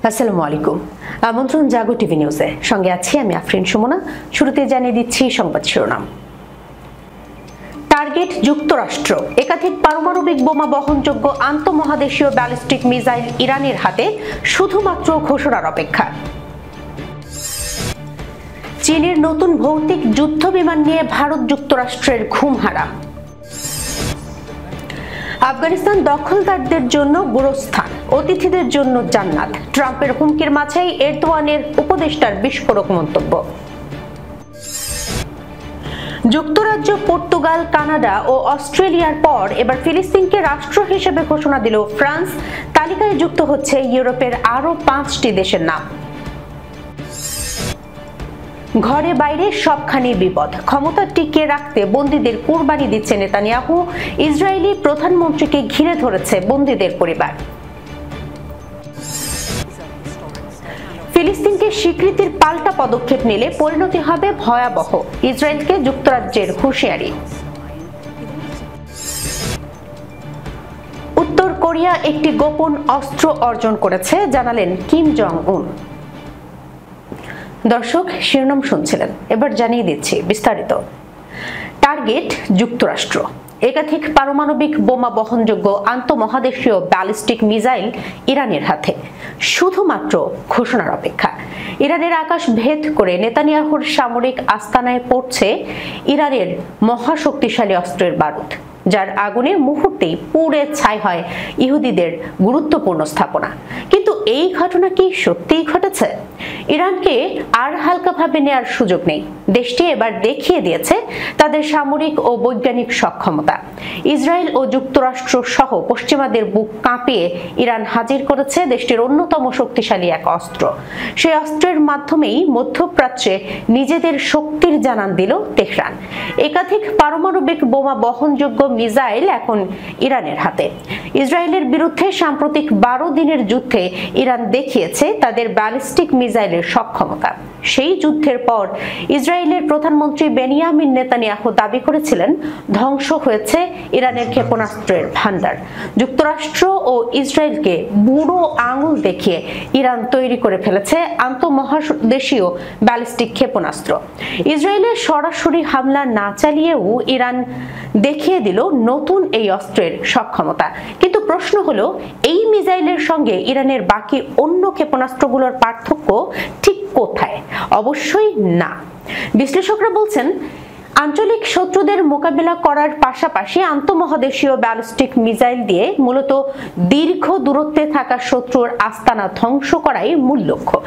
আসসালামু আলাইকুম। আমন্ত্রণ জাগো টিভি নিউজে, সঙ্গে আছি আমি আফরিন সুমনা। শুরুতে জানিয়ে দিচ্ছি সংবাদ শিরোনাম। টার্গেট যুক্তরাষ্ট্র, একাধিক পারমাণবিক বোমা বহনযোগ্য আন্তঃমহাদেশীয় ব্যালিস্টিক মিসাইল ইরানের হাতে, শুধুমাত্র ঘোষণার অপেক্ষা। চীনের নতুন ভৌতিক যুদ্ধ বিমান নিয়ে ভারত যুক্তরাষ্ট্রের ঘুম হারাম। আফগানিস্তান দখলদারদের জন্য গোরস্থান, অতিথিদের জন্য জান্নাত। ট্রাম্পের হুমকির মাঝেই এরদোয়ানের উপদেষ্টার বিস্ফোরক মন্তব্য। যুক্তরাজ্য, পর্তুগাল, কানাডা ও অস্ট্রেলিয়ার পর এবার ফিলিস্তিনকে রাষ্ট্র হিসেবে ঘোষণা দিল ফ্রান্স। তালিকায় যুক্ত হচ্ছে ইউরোপের আরও 5টি দেশের নাম। ঘরে বাইরে সবখানি বিপদ, ক্ষমতা টিকিয়ে রাখতে বন্দীদের কুরবানি দিচ্ছে নেতানিয়াহু। ইসরায়েলি প্রধানমন্ত্রীকে ঘিরে ধরেছে বন্দীদের পরিবার। ফিলিস্তিনকে স্বীকৃতির পাল্টা পদক্ষেপ নিলে পরিণতি হবে ভয়াবহ, ইসরায়েলকে যুক্তরাজ্যের হুঁশিয়ারি। উত্তর কোরিয়া একটি গোপন অস্ত্র অর্জন করেছে, জানালেন কিম জং উন। দর্শক, শিরোনাম শুনছিলেন, এবার জানিয়ে দিচ্ছি বিস্তারিত। টার্গেট যুক্তরাষ্ট্র, একাধিক পারমাণবিক বোমা বহনযোগ্য আন্তঃমহাদেশীয় ব্যালিস্টিক মিসাইল ইরানের হাতে, শুধুমাত্র ঘোষণার অপেক্ষা। ইরানের আকাশ ভেদ করে নেতানিয়াহুর সামরিক আস্তানায় পড়ছে ইরানের মহাশক্তিশালী অস্ত্রের বারুদ, যার আগুনে মুহূর্তেই পুড়ে ছাই হয় ইহুদিদের গুরুত্বপূর্ণ স্থাপনা। কিন্তু এই ঘটনা কি সত্যিই ঘটেছে? ইরানকে আর হালকাভাবে নেয়ার সুযোগ নেই। দেশটি এবার দেখিয়ে দিয়েছে তাদের সামরিক ও বৈজ্ঞানিক সক্ষমতা। ইসরায়েল ও যুক্তরাষ্ট্র সহ পশ্চিমাদের বুক কাঁপিয়ে ইরান হাজির করেছে দেশটির অন্যতম শক্তিশালী এক অস্ত্র। সেই অস্ত্রের মাধ্যমেই মধ্যপ্রাচ্যে নিজেদের শক্তির জানান দিল তেহরান। একাধিক পারমাণবিক বোমা বহনযোগ্য মিসাইল এখন ইরানের হাতে। ইসরায়েলের বিরুদ্ধে সাম্প্রতিক 12 দিনের যুদ্ধে ইরান দেখিয়েছে তাদের ব্যালিস্টিক মিসাইলের সক্ষমতা। সেই যুদ্ধের পর ইসরায়েলের প্রধানমন্ত্রী বেনিয়ামিন নেতানিয়াহু দাবি করেছিলেন ধ্বংস হয়েছে ইরানের ক্ষেপণাস্ত্রের ভান্ডার। যুক্তরাষ্ট্র ও ইসরায়েলকে বুড়ো আঙুল দেখিয়ে ইরান তৈরি করে ফেলেছে আন্তঃমহাদেশীয় ব্যালিস্টিক ক্ষেপণাস্ত্র। ইসরায়েলের সরাসরি হামলা না চালিয়েও ইরান দেখিয়ে দিল নতুন এই অস্ত্রের সক্ষমতা। কিন্তু প্রশ্ন হলো, এই মিসাইলের সঙ্গে ইরানের বাকি অন্য ক্ষেপণাস্ত্রগুলোর পার্থক্য ঠিক কোথায়? অবশ্যই না। বিশ্লেষকরা বলছেন, আঞ্চলিক শত্রুদের মোকাবিলা করার পাশাপাশি আন্তঃমহাদেশীয় ব্যালিস্টিক মিসাইল দিয়ে মূলত দীর্ঘ দূরত্বে থাকা শত্রুর আস্তানা ধ্বংস করাই মূল লক্ষ্য।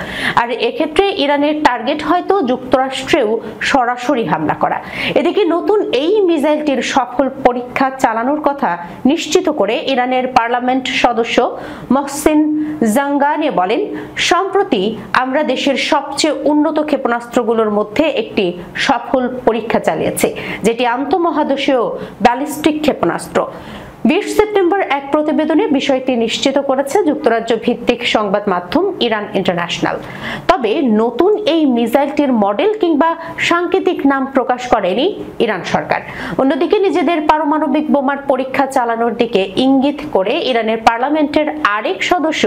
আর এক্ষেত্রে ইরানের টার্গেট হয়তো যুক্তরাষ্ট্রেও সরাসরি হামলা করা। এদিকে নতুন এই মিসাইলটির সফল পরীক্ষা চালানোর কথা নিশ্চিত করে ইরানের পার্লামেন্ট সদস্য মহসিন জাঙ্গানে বলেন, সম্প্রতি আমরা দেশের সবচেয়ে উন্নত ক্ষেপণাস্ত্রগুলোর মধ্যে একটি সফল পরীক্ষা চালিয়েছে, যেটি আন্তঃমহাদেশীয় ব্যালিস্টিক ক্ষেপণাস্ত্র। 20 সেপ্টেম্বর এক প্রতিবেদনে বিষয়টি নিশ্চিত করেছে যুক্তরাজ্য ভিত্তিক সংবাদ মাধ্যম ইরান ইন্টারন্যাশনাল। তবে নতুন এই মিসাইলটির মডেল কিংবা সাংকেতিক নাম প্রকাশ করেনি ইরান সরকার। অন্যদিকে নিজেদের পারমাণবিক বোমার পরীক্ষা চালানোর দিকে ইঙ্গিত করে ইরানের পার্লামেন্টের আরেক সদস্য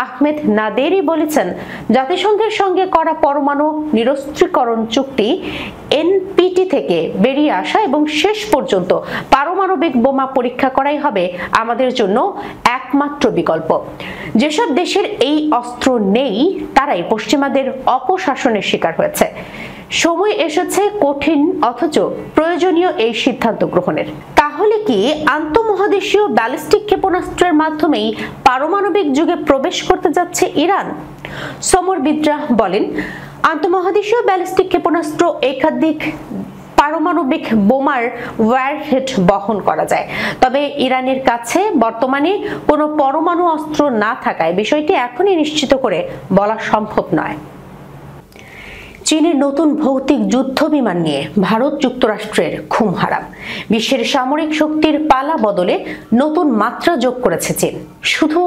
আহমেদ নাদেরি বলেছেন, জাতিসংঘের সঙ্গে করা পরমাণু নিরস্ত্রীকরণ চুক্তি এনপিটি থেকে বেরিয়ে আসা এবং শেষ পর্যন্ত পারমাণবিক বোমা পরীক্ষা করাই হবে আমাদের জন্য একমাত্র বিকল্প। যেসব দেশের এই অস্ত্র নেই তারাই পশ্চিমাদের অপশাসনের শিকার হয়েছে। সময় এসেছে কঠিন অথচ প্রয়োজনীয় এই সিদ্ধান্ত গ্রহণের। তাহলে কি আন্তঃমহাদেশীয় ব্যালিস্টিক ক্ষেপণাস্ত্রের মাধ্যমেই পারমাণবিক যুগে প্রবেশ করতে যাচ্ছে ইরান? সমরবিদরা বলেন, আন্তঃমহাদেশীয় ব্যালিস্টিক ক্ষেপণাস্ত্র একাধিক পারমাণবিক বোমার ওয়ারহেড বহন করা যায়। তবে ইরানের কাছে বর্তমানে কোনো পরমাণু অস্ত্র না থাকায় বিষয়টি এখনই নিশ্চিত করে বলা সম্ভব নয়। চীনের নতুন ভৌতিক যুদ্ধ বিমান নিয়ে ভারত যুক্তরাষ্ট্রের ঘুম হারাম। বিশ্বের সামরিক শক্তির পালা বদলে নতুন মাত্রা যোগ করেছে চীন। শুধু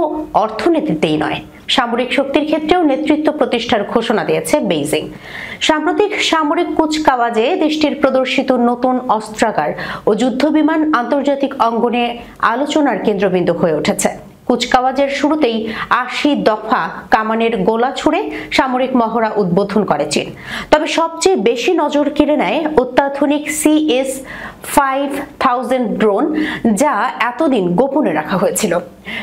অর্থনীতিতেই নয়, সামরিক শক্তির ক্ষেত্রেও নেতৃত্ব প্রতিষ্ঠার ঘোষণা দিয়েছে বেইজিং। সাম্প্রতিক সামরিক কুচকাওয়াজে দেশটির প্রদর্শিত নতুন অস্ত্রাগার ও যুদ্ধবিমান আন্তর্জাতিক অঙ্গনে আলোচনার কেন্দ্রবিন্দু হয়ে উঠেছে। কুচকাওয়াজের শুরুতেই ৮০ দফা কামানের গোলা ছুড়ে সামরিক মহড়া উদ্বোধন করে চীন। তবে সবচেয়ে বেশি নজর কেড়ে নেয় অত্যাধুনিক CS-5000 ড্রোন, যা এতদিন গোপনে রাখা হয়েছিল।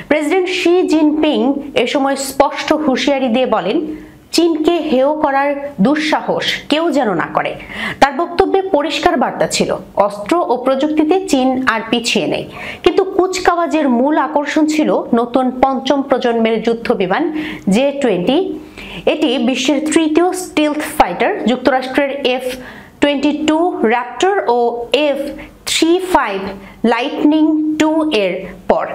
প্রেসিডেন্ট শি জিনপিং এ সময় স্পষ্ট হুঁশিয়ারি দিয়ে বলেন, চীনকে হেয় করার দুঃসাহস কেউ যেন না করে। তার বক্তব্যে পরিষ্কার বার্তা ছিল, অস্ত্র ও প্রযুক্তিতে চীন আর পিছিয়ে নেই। কিন্তু কুচকাওয়াজের মূল আকর্ষণ ছিল নতুন পঞ্চম প্রজন্মের যুদ্ধ বিমান J-20। এটি বিশ্বের তৃতীয় স্টিলথ ফাইটার, যুক্তরাষ্ট্রের F-22 র্যাপটর ও F-35 লাইটনিং II এর পর।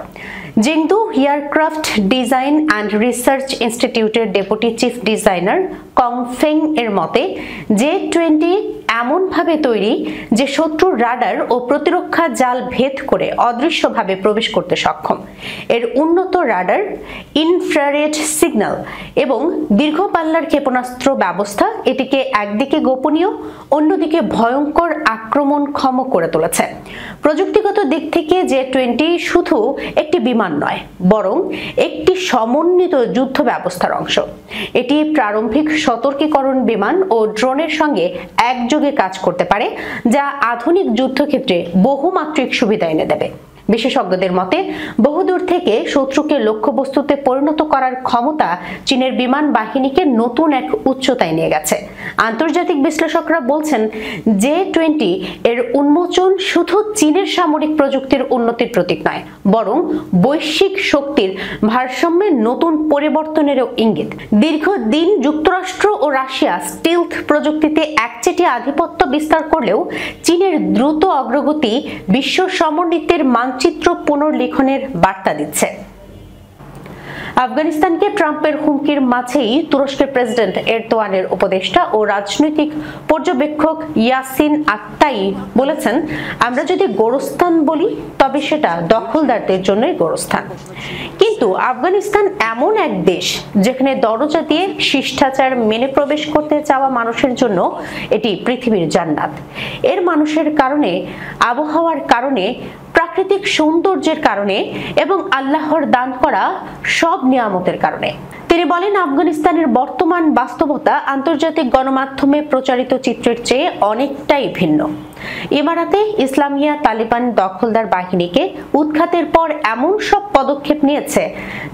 জেংদু এয়ারক্রাফট ডিজাইন অ্যান্ড রিসার্চ ইনস্টিটিউটের ডেপুটি চিফ ডিজাইনার কং ফেং এর মতে, J-20 এমনভাবে তৈরি যে শত্রুর রাডার ও প্রতিরক্ষা জাল ভেদ করে অদৃশ্যভাবে প্রবেশ করতে সক্ষম। এর উন্নত রাডার, ইনফ্রারেড সিগন্যাল এবং দীর্ঘ পাল্লার ক্ষেপণাস্ত্র ব্যবস্থা এটিকে একদিকে গোপনীয়, অন্যদিকে ভয়ঙ্কর আক্রমণক্ষম করে তুলেছে। প্রযুক্তিগত দিক থেকে J-20 শুধু একটি বিমান নয়, বরং একটি সমন্বিত যুদ্ধ ব্যবস্থার অংশ। এটি প্রারম্ভিক সতর্কীকরণ বিমান ও ড্রোনের সঙ্গে একযোগে কাজ করতে পারে, যা আধুনিক যুদ্ধক্ষেত্রে বহুমাত্রিক সুবিধা এনে দেবে। বিশেষজ্ঞদের মতে, বহুদূর থেকে শত্রুকে লক্ষ্যবস্তুতে পরিণত করার ক্ষমতা চীনের বিমান বাহিনীকে নতুন এক উচ্চতায় নিয়ে গেছে। আন্তর্জাতিক বিশ্লেষকরা বলছেন, J-20 এর উন্মোচন শুধু চীনের সামরিক প্রযুক্তির উন্নতির প্রতীক নয়, বরং বৈশ্বিক শক্তির ভারসাম্যের নতুন পরিবর্তনেরও ইঙ্গিত। দীর্ঘদিন যুক্তরাষ্ট্র ও রাশিয়া স্টিলথ প্রযুক্তিতে একচেটিয়া আধিপত্য বিস্তার করলেও চীনের দ্রুত অগ্রগতি বিশ্ব সমন্বিতের মানচিত্র পুনর্লিখনের বার্তা দিচ্ছে। আফগানিস্তানকে ট্রাম্পের হুমকির মাঝেই তুরস্কের প্রেসিডেন্ট এরদোয়ানের উপদেষ্টা ও রাজনৈতিক পর্যবেক্ষক ইয়াসিন আক্তাই বলেছেন, আমরা যদি গোরস্থান বলি তবে সেটা দখলদারদের জন্যই গোরস্থান। কিন্তু আফগানিস্তান এমন এক দেশ যেখানে দরজা দিয়ে শিষ্টাচার মেনে প্রবেশ করতে চাওয়া মানুষের জন্য এটি পৃথিবীর জান্নাত। এর মানুষের কারণে, আবহাওয়ার কারণে, প্রাকৃতিক সৌন্দর্যের কারণে এবং আল্লাহর দান করা সব নিয়ামতের কারণে। তিনি বলেন, আফগানিস্তানের বর্তমান বাস্তবতা আন্তর্জাতিক গণমাধ্যমে প্রচারিত চিত্রের চেয়ে অনেকটাই ভিন্ন। ইমারাতে ইসলামিয়া তালিবান দখলদার বাহিনীকে উৎখাতের পর এমন সব পদক্ষেপ নিয়েছে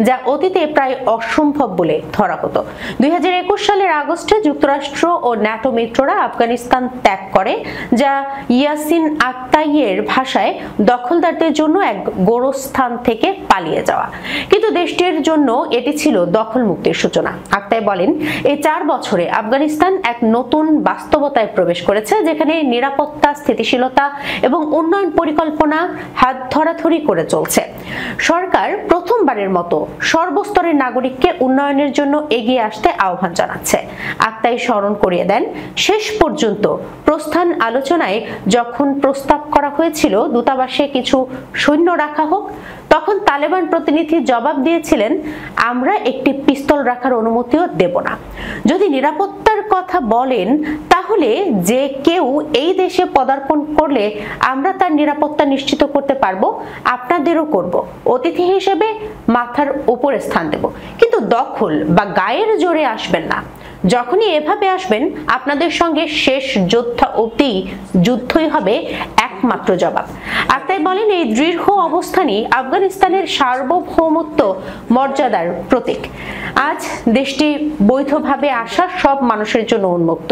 যা অতীতে প্রায় অসম্ভব বলে ধরা হতো। 2021 সালের আগস্টে যুক্তরাষ্ট্র ও ন্যাটো মিত্ররা আফগানিস্তান ত্যাগ করে, যা ইয়াসিন আক্তাইয়ের ভাষায় দখলদারদের জন্য এক গোরস্থান থেকে পালিয়ে যাওয়া। কিন্তু দেশটির জন্য এটি ছিল দখল মুক্তির সূচনা। আক্তাই বলেন, এই 4 বছরে আফগানিস্তান এক নতুন বাস্তবতায় প্রবেশ করেছে, যেখানে নিরাপত্তা, স্থিতিশীলতা এবং উন্নয়ন পরিকল্পনা হাত ধরাধরি করে চলছে। সরকার প্রথমবারের মতো সর্বস্তরের নাগরিককে উন্নয়নের জন্য এগিয়ে আসতে আহ্বান জানাচ্ছে। আক্তাই স্মরণ করিয়ে দেন, শেষ পর্যন্ত প্রস্থান আলোচনায় যখন প্রস্তাব করা হয়েছিল দূতাবাসে কিছু সৈন্য রাখা হোক, তখন তালেবান প্রতিনিধি জবাব দিয়েছিলেন, আমরা একটি পিস্তল রাখার অনুমতিও দেব না। যদি নিরাপত্তার কথা বলেন, তাহলে যে কেউ এই দেশে পদার্পণ করলে আমরা তার নিরাপত্তা নিশ্চিত করতে পারবো, আপনাদেরও করব। অতিথি হিসেবে মাথার উপরে স্থান দেব, কিন্তু দখল বা গায়ের জোরে আসবেন না। যখনই এভাবে আসবেন, আপনাদের সঙ্গে শেষ যোদ্ধা অবধি যুদ্ধই হবে একমাত্র জবাব। আক্তাই বলেন, এই দৃঢ় অবস্থানই আফগানিস্তানের সার্বভৌমত্ব মর্যাদার প্রতীক। আজ দেশটি বৈধভাবে আসা সব মানুষের জন্য উন্মুক্ত।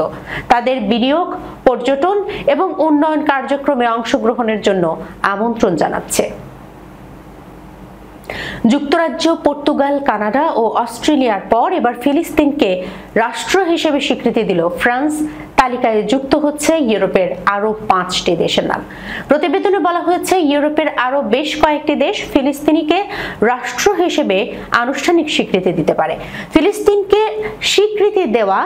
তাদের বিনিয়োগ, পর্যটন এবং উন্নয়ন কার্যক্রমে অংশগ্রহণের জন্য আমন্ত্রণ জানাচ্ছে। যুক্তরাজ্য, পর্তুগাল, কানাডা ও অস্ট্রেলিয়ার পর এবার ফিলিস্তিনকে রাষ্ট্র হিসেবে স্বীকৃতি দিল ফ্রান্স। তালিকায় যুক্ত হচ্ছে ইউরোপের আরো 5টি দেশের নাম। প্রতিবেদনে বলা হয়েছে, ইউরোপের আরো বেশ কয়েকটি দেশ ফিলিস্তিনিকে রাষ্ট্র হিসেবে আনুষ্ঠানিক স্বীকৃতি দিতে পারে। ফিলিস্তিনকে স্বীকৃতি দেওয়া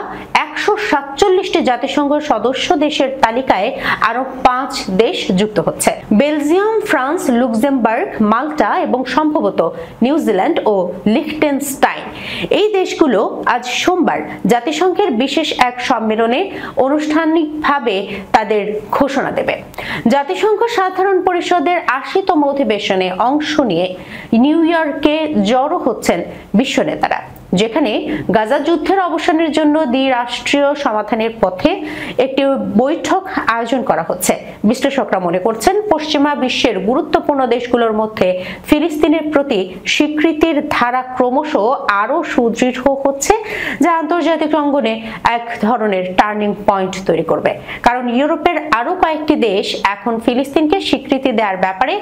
147টি জাতিসংঘ সদস্য দেশের তালিকায় আরো 5 দেশ যুক্ত হচ্ছে। বেলজিয়াম, ফ্রান্স, লুক্সেমবার্গ, মাল্টা এবং সম্ভবত নিউজিল্যান্ড ও লিখটেনস্টাইন। এই দেশগুলো আজ সোমবার জাতিসংঘের বিশেষ এক সম্মেলনে আনুষ্ঠানিকভাবে তাদের ঘোষণা দেবে। জাতিসংঘ সাধারণ পরিষদের ৮০তম অধিবেশনে অংশ নিয়ে নিউ ইয়র্কে জড়ো হচ্ছেন বিশ্ব নেতারা, যেখানে গাজা যুদ্ধের অবসানের জন্য দ্বিরাষ্ট্রীয় সমাধানের পথে একটি বৈঠক আয়োজন করা হচ্ছে। বিশ্লেষকরা মনে করছেন, পশ্চিমা বিশ্বের গুরুত্বপূর্ণ দেশগুলোর মধ্যে ফিলিস্তিনের প্রতি স্বীকৃতির ধারা ক্রমশ আরো সুদৃঢ় হচ্ছে, যা আন্তর্জাতিক অঙ্গনে এক ধরনের টার্নিং পয়েন্ট তৈরি করবে। কারণ ইউরোপের আরো কয়েকটি দেশ এখন ফিলিস্তিনকে স্বীকৃতি দেওয়ার ব্যাপারে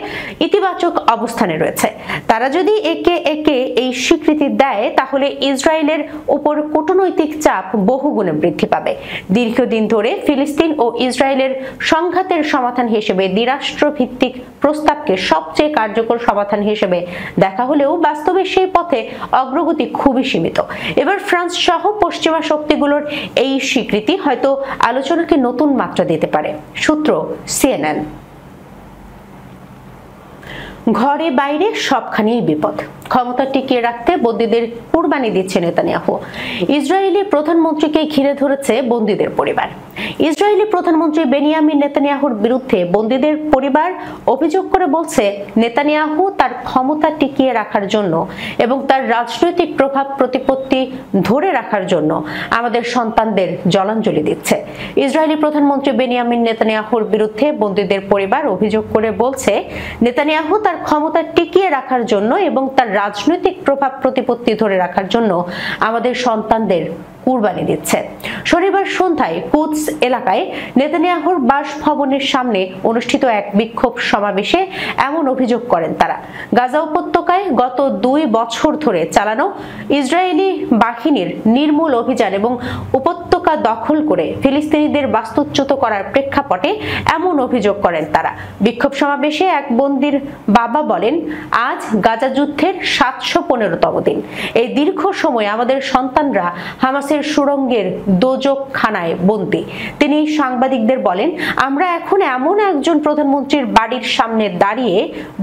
ইতিবাচক অবস্থানে রয়েছে। তারা যদি একে একে এই স্বীকৃতি দেয়, তাহলে ইসরায়েলের উপর কূটনৈতিক চাপ বহুগুণে বৃদ্ধি পাবে। দীর্ঘদিন ধরে ফিলিস্তিন ও ইসরায়েলের সংঘাতের সমাধান হিসেবে দ্বিরাষ্ট্র ভিত্তিক প্রস্তাবকে সবচেয়ে কার্যকর সমাধান হিসেবে দেখা হলেও বাস্তবে সেই পথে অগ্রগতি খুবই সীমিত। এবার ফ্রান্স সহ পশ্চিমা শক্তিগুলোর এই স্বীকৃতি হয়তো আলোচনাকে নতুন মাত্রা দিতে পারে। সূত্র CNN। ঘরে বাইরে সবখানেই বিপদ। ক্ষমতা টিকিয়ে রাখতে বন্দীদের কুরবানি দিচ্ছে নেতানিয়াহু। ইসরায়েলি প্রধানমন্ত্রীকে ঘিরে ধরেছে বন্দীদের পরিবার। ইসরায়েলি প্রধানমন্ত্রী বেনিয়ামিন নেতানিয়াহুর বিরুদ্ধে বন্দীদের পরিবার অভিযোগ করে বলছে, নেতানিয়াহু তার ক্ষমতা টিকিয়ে রাখার জন্য এবং তার রাজনৈতিক প্রভাব প্রতিপত্তি ধরে রাখার জন্য আমাদের সন্তানদের জলাঞ্জলি দিচ্ছে। ইসরায়েলি প্রধানমন্ত্রী বেনিয়ামিন নেতানিয়াহুর বিরুদ্ধে বন্দীদের পরিবার অভিযোগ করে বলছে, নেতানিয়াহু তার ক্ষমতা টিকিয়ে রাখার জন্য এবং তার রাজনৈতিক প্রভাব প্রতিপত্তি ধরে রাখার জন্য আমাদের সন্তানদের কুরবানি দিচ্ছে। শনিবার সন্ধ্যায় কুদস এলাকায় নেতানিয়াহুর বাসভবনের সামনে অনুষ্ঠিত এক বিক্ষোভ সমাবেশে এমন অভিযোগ করেন তারা। গাজা উপত্যকায় গত ২ বছর ধরে চালানো ইসরায়েলি বাহিনীর নির্মূল অভিযান এবং উপত্যকা দখল করে ফিলিস্তিনিদের বাস্তুচ্যুত করার প্রেক্ষাপটে এমন অভিযোগ করেন তারা। বিক্ষোভ সমাবেশে এক বন্দীর বাবা বলেন, আজ গাজা যুদ্ধের ৭১৫তম দিন। এই দীর্ঘ সময় আমাদের সন্তানরা হামাসের সুড়ঙ্গের দোজকখানায় বন্দী। তিনি সাংবাদিকদের বলেন, আমরা এখন এমন একজন প্রধানমন্ত্রীর বাড়ির সামনে দাঁড়িয়ে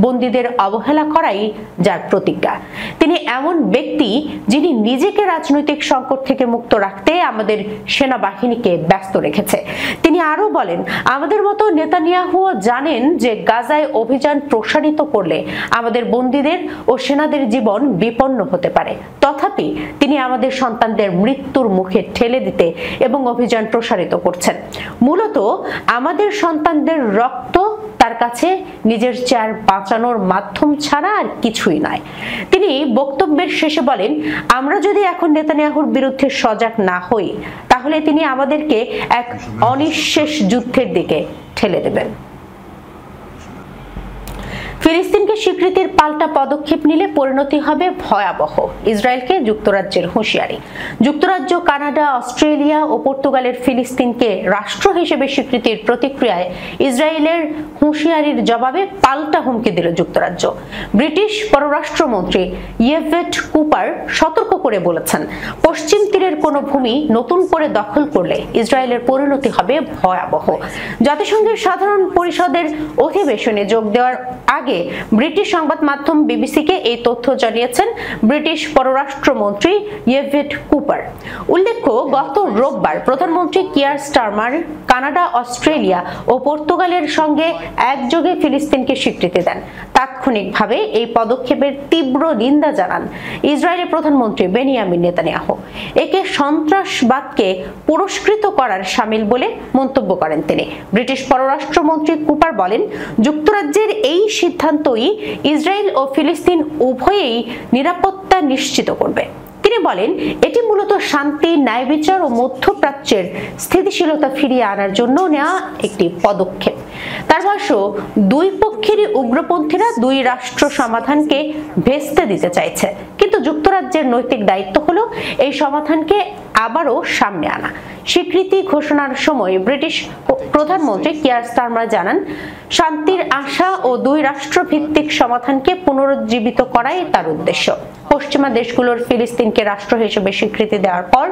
বন্দীদের অবহেলা করাই যার প্রতিজ্ঞা। তিনি এমন ব্যক্তি যিনি নিজেকে রাজনৈতিক সংকট থেকে মুক্ত রাখতে আমাদের সেনাবাহিনীকে ব্যস্ত রেখেছে। তিনি আরো বলেন, আমাদের মতো নেতানিয়াহু জানেন যে গাজায় অভিযান প্রসারিত করলে আমাদের বন্দীদের ও সেনাদের জীবন বিপন্ন হতে পারে। তথাপি তিনি আমাদের সন্তানদের মৃত্যুর মুখে ঠেলে দিতে এবং অভিযান প্রসারিত করছেন। মূলত আমাদের সন্তানদের রক্ত তার কাছে নিজের চেয়ার বাঁচানোর মাধ্যম ছাড়া আর কিছুই নয়। তিনি বক্তব্যের শেষে বলেন, আমরা যদি এখন নেতানিয়াহুর বিরুদ্ধে সজাগ না হই, তাহলে তিনি আমাদেরকে এক অনিঃশেষ যুদ্ধের দিকে ঠেলে দেবেন। ফিলিস্তিনকে স্বীকৃতির পাল্টা পদক্ষেপ নিলে পরিণতি হবে ভয়াবহ। ইসরায়েলকে যুক্তরাজ্যের হুঁশিয়ারি। যুক্তরাজ্য, কানাডা, অস্ট্রেলিয়া ও পর্তুগালের ফিলিস্তিনকে রাষ্ট্র হিসেবে স্বীকৃতির প্রতিক্রিয়ায় ইসরায়েলের হুঁশিয়ারির জবাবে পাল্টা হুমকি দিল যুক্তরাজ্য। ব্রিটিশ পররাষ্ট্রমন্ত্রী ইয়েভেট কুপার সতর্ক করে বলেছেন, পশ্চিম তীরের কোনো ভূমি নতুন করে দখল করলে ইসরায়েলের পরিণতি হবে ভয়াবহ। জাতিসংঘের সাধারণ পরিষদের অধিবেশনে যোগ দেওয়ার আগে ব্রিটিশ সংবাদ মাধ্যম বিবিসিকে এই তথ্য জানিয়েছেন ব্রিটিশ পররাষ্ট্রমন্ত্রী ইয়েভেট কুপার। উল্লেখ্য, গত রোববার প্রধানমন্ত্রী কিয়ার স্টারমার কানাডা, অস্ট্রেলিয়া ও পর্তুগালের সঙ্গে একযোগে ফিলিস্তিনকে স্বীকৃতি দেন। তাৎক্ষণিকভাবে এই পদক্ষেপের তীব্র নিন্দা জানান ইসরায়েলের প্রধানমন্ত্রী বেনিয়ামিন নেতানিয়াহু। একে সন্ত্রাসবাদকে পুরস্কৃত করার শামিল বলে মন্তব্য করেন তিনি। ব্রিটিশ পররাষ্ট্রমন্ত্রী কুপার বলেন, যুক্তরাজ্যের এই সিদ্ধান্তই ইসরায়েল ও ফিলিস্তিন উভয়েই নিরাপত্তা নিশ্চিত করবে। তিনি বলেন, এটি মূলত শান্তি, ন্যায়বিচার ও মধ্যপ্রাচ্যের স্থিতিশীলতা ফিরিয়ে আনার জন্য নেওয়া একটি পদক্ষেপ। তার ভাষ্য, দুই পক্ষেরই উগ্রপন্থীরা দুই রাষ্ট্র সমাধানকে ভেস্তে দিতে চাইছে, কিন্তু যুক্তরাজ্যের নৈতিক দায়িত্ব হলো এই সমাধানকে আবারও সামনে আনা। স্বীকৃতি ঘোষণার সময় ব্রিটিশ প্রধানমন্ত্রী কিয়ার স্টারমার জানান, শান্তির আশা ও দুই রাষ্ট্র ভিত্তিক সমাধানকে পুনরুজ্জীবিত করাই তার উদ্দেশ্য। পশ্চিমা দেশগুলোর ফিলিস্তিনকে রাষ্ট্র হিসেবে স্বীকৃতি দেওয়ার পর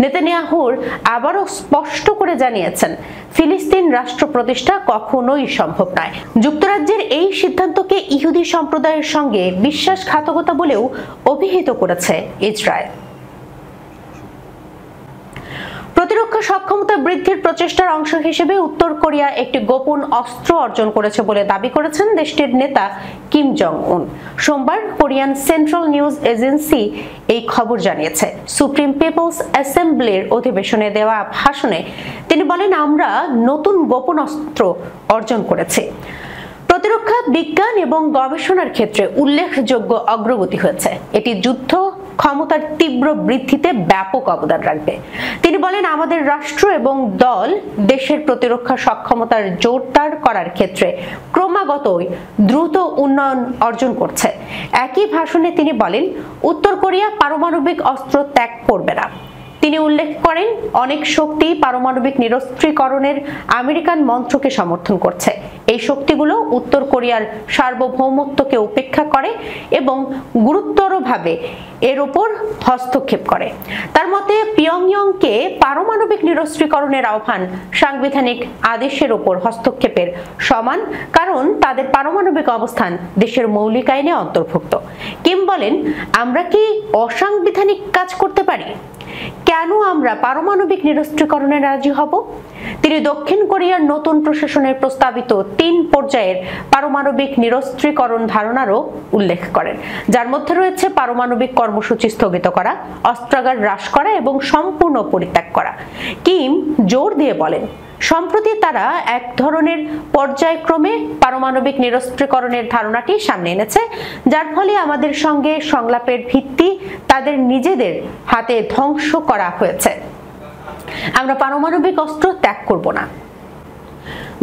নেতানিয়াহুর আবারও স্পষ্ট করে জানিয়েছেন, ফিলিস্তিন রাষ্ট্র প্রতিষ্ঠা কখনোই সম্ভব নয়। যুক্তরাজ্যের এই সিদ্ধান্তকে ইহুদি সম্প্রদায়ের সঙ্গে বিশ্বাসঘাতকতা বলেও অভিহিত করেছে ইসরায়েল। প্রতিরক্ষা সক্ষমতা বৃদ্ধির প্রচেষ্টার অংশ হিসেবে উত্তর কোরিয়া একটি গোপন অস্ত্র অর্জন করেছে বলে দাবি করেছেন দেশটির নেতা কিম জং উন। সোমবার কোরিয়ান সেন্ট্রাল নিউজ এজেন্সি এই খবর জানিয়েছে। সুপ্রিম পিপলস অ্যাসেম্বলির অধিবেশনে দেওয়া ভাষণে তিনি বলেন, আমরা নতুন গোপন অস্ত্র অর্জন করেছি। প্রতিরক্ষা বিজ্ঞান এবং গবেষণার ক্ষেত্রে উল্লেখযোগ্য অগ্রগতি হয়েছে। এটি যুদ্ধ ক্ষমতার তীব্র বৃদ্ধিতে ব্যাপক অবদান রাখবে। তিনি বলেন, আমাদের রাষ্ট্র এবং দল দেশের প্রতিরক্ষা সক্ষমতার জোরদার করার ক্ষেত্রে ক্রমাগতই দ্রুত উন্নয়ন অর্জন করছে। একই ভাষণে তিনি বলেন, উত্তর কোরিয়া পারমাণবিক অস্ত্র ত্যাগ করবে না। তিনি উল্লেখ করেন, অনেক শক্তি পারমাণবিক নিরস্ত্রীকরণের আমেরিকান মন্ত্রকে সমর্থন করছে। এই শক্তিগুলো উত্তর কোরিয়ার সার্বভৌমত্বকে উপেক্ষা করে এবং গুরুতরভাবে এর উপর হস্তক্ষেপ করে। তার মতে, পিয়ংইয়ংকে পারমাণবিক নিরস্ত্রীকরণের আহ্বান সাংবিধানিক আদেশের উপর হস্তক্ষেপের সমান, কারণ তাদের পারমাণবিক অবস্থান দেশের মৌলিক আইনে অন্তর্ভুক্ত। কিম বলেন, আমরা কি অসাংবিধানিক কাজ করতে পারি? কেন আমরা পারমাণবিক নিরস্ত্রীকরণে রাজি হব? তিনি দক্ষিণ কোরিয়ার নতুন প্রশাসনের প্রস্তাবিত 3 পর্যায়ের পারমাণবিক নিরস্ত্রীকরণ ধারণারও উল্লেখ করেন, যার মধ্যে রয়েছে পারমাণবিক কর্মসূচি স্থগিত করা, অস্ত্রাগার হ্রাস করা এবং সম্পূর্ণ পরিত্যাগ করা। কিম জোর দিয়ে বলেন, সম্প্রতি তারা এক ধরনের পর্যায়ক্রমে পারমাণবিক নিরস্ত্রীকরণের ধারণাটি সামনে এনেছে, যার ফলে আমাদের সঙ্গে সংলাপের ভিত্তি তাদের নিজেদের হাতে ধ্বংস করা হয়েছে। আমরা পারমাণবিক অস্ত্র ত্যাগ করব না।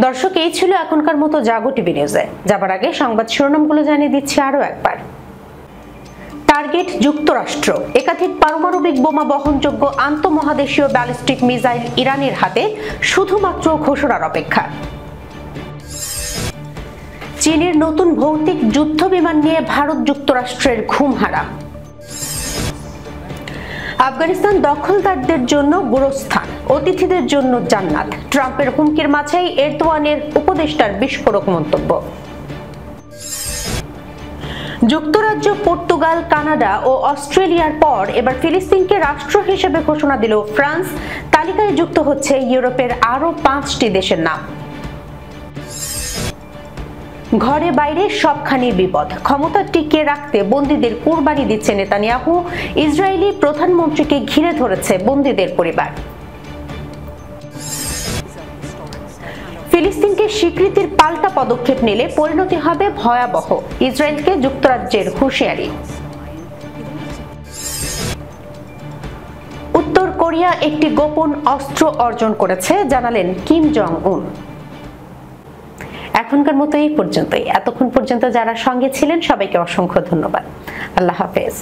দর্শক, এই ছিল এখনকার মতো জাগো টিভি নিউজে। যাবার আগে সংবাদ শিরোনামগুলো জানিয়ে দিচ্ছি আরো একবার। টার্গেট যুক্তরাষ্ট্র, একাধিক পারমাণবিক বোমা বহনযোগ্য আন্তঃমহাদেশীয় ব্যালিস্টিক মিসাইল ইরানের হাতে, শুধুমাত্র ঘোষণার অপেক্ষা। চীনের নতুন ভৌতিক যুদ্ধ বিমান নিয়ে ভারত যুক্তরাষ্ট্রের ঘুম হারাম। আফগানিস্তান দখলদারদের জন্য গোরস্থান, অতিথিদের জন্য জান্নাত। ট্রাম্পের হুমকির মাঝেই এরদোয়ানের উপদেষ্টার বিস্ফোরক মন্তব্য। যুক্তরাজ্য, পর্তুগাল, কানাডা ও অস্ট্রেলিয়ার পর এবার ফিলিস্তিনকে রাষ্ট্র হিসেবে ঘোষণা দিল ফ্রান্স। তালিকায় যুক্ত হচ্ছে ইউরোপের আরো 5টি দেশের নাম। ঘরে বাইরে সবখানি বিপদ, ক্ষমতা টিকিয়ে রাখতে বন্দীদের কুরবানি দিচ্ছে নেতানিয়াহু। ইসরায়েলি প্রধানমন্ত্রীকে ঘিরে ধরেছে বন্দীদের পরিবার। ফিলিস্তিনকে স্বীকৃতির পাল্টা পদক্ষেপ নিলে পরিণতি হবে ভয়াবহ, ইসরায়েলকে যুক্তরাজ্যের হুঁশিয়ারি। উত্তর কোরিয়া একটি গোপন অস্ত্র অর্জন করেছে, জানালেন কিম জং উন। এখনকার মতো এই পর্যন্তই। এতক্ষণ পর্যন্ত যারা সঙ্গে ছিলেন সবাইকে অসংখ্য ধন্যবাদ। আল্লাহ হাফেজ।